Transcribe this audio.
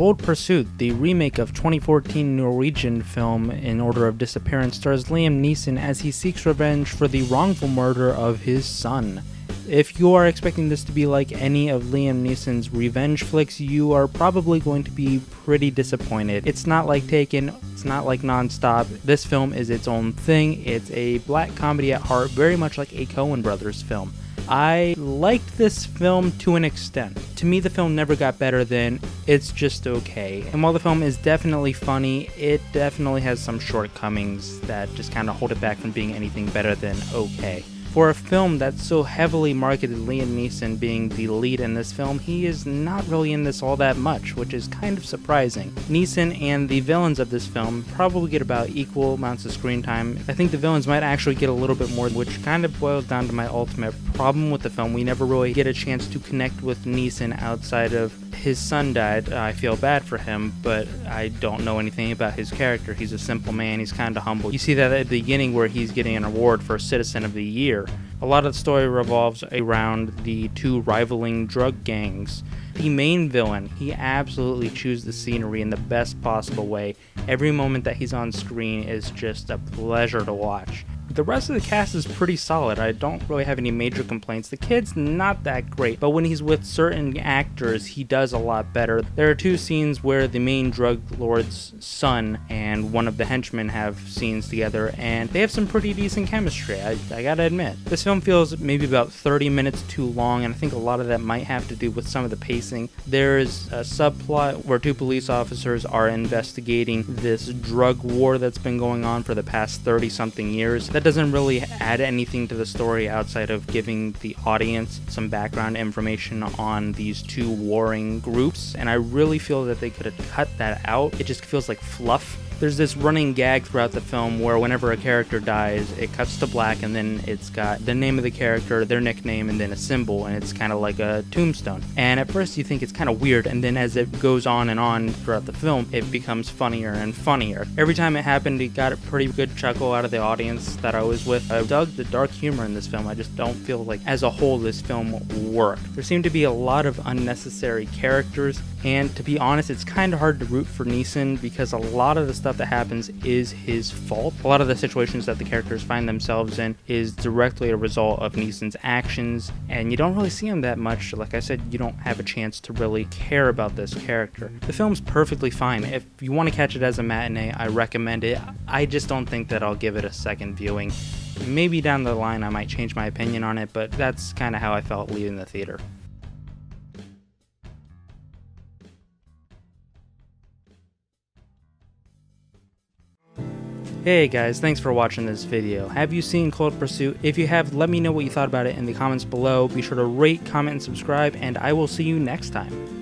Cold Pursuit, the remake of 2014 Norwegian film In Order of Disappearance, stars Liam Neeson as he seeks revenge for the wrongful murder of his son. If you are expecting this to be like any of Liam Neeson's revenge flicks, you are probably going to be pretty disappointed. It's not like Taken, it's not like Non-Stop. This film is its own thing. It's a black comedy at heart, very much like a Coen Brothers film. I liked this film to an extent. To me, the film never got better than it's just okay. And while the film is definitely funny, it definitely has some shortcomings that just kind of hold it back from being anything better than okay. For a film that so heavily marketed Liam Neeson being the lead in this film, he is not really in this all that much, which is kind of surprising. Neeson and the villains of this film probably get about equal amounts of screen time. I think the villains might actually get a little bit more, which kind of boils down to my ultimate problem with the film. We never really get a chance to connect with Neeson outside of his son died. I feel bad for him, but I don't know anything about his character. He's a simple man, he's kind of humble. You see that at the beginning where he's getting an award for Citizen of the Year. A lot of the story revolves around the two rivaling drug gangs. The main villain, he absolutely chews the scenery in the best possible way. Every moment that he's on screen is just a pleasure to watch. The rest of the cast is pretty solid. I don't really have any major complaints. The kid's not that great, but when he's with certain actors, he does a lot better. There are two scenes where the main drug lord's son and one of the henchmen have scenes together, and they have some pretty decent chemistry, I gotta admit. This film feels maybe about 30 minutes too long, and I think a lot of that might have to do with some of the pacing. There's a subplot where two police officers are investigating this drug war that's been going on for the past 30-something years. That doesn't really add anything to the story outside of giving the audience some background information on these two warring groups, and I really feel that they could have cut that out. It just feels like fluff. There's this running gag throughout the film where whenever a character dies, it cuts to black and then it's got the name of the character, their nickname, and then a symbol, and it's kind of like a tombstone. And at first you think it's kind of weird, and then as it goes on and on throughout the film, it becomes funnier and funnier. Every time it happened, it got a pretty good chuckle out of the audience that I was with. I dug the dark humor in this film. I just don't feel like as a whole this film worked. There seemed to be a lot of unnecessary characters, and to be honest, it's kind of hard to root for Neeson because a lot of the stuff that happens is his fault. A lot of the situations that the characters find themselves in is directly a result of Neeson's actions, and you don't really see him that much. Like I said, you don't have a chance to really care about this character. The film's perfectly fine. If you want to catch it as a matinee, I recommend it. I just don't think that I'll give it a second viewing. Maybe down the line I might change my opinion on it, but that's kind of how I felt leaving the theater. Hey guys, thanks for watching this video. Have you seen Cold Pursuit? If you have, let me know what you thought about it in the comments below. Be sure to rate, comment, and subscribe, and I will see you next time.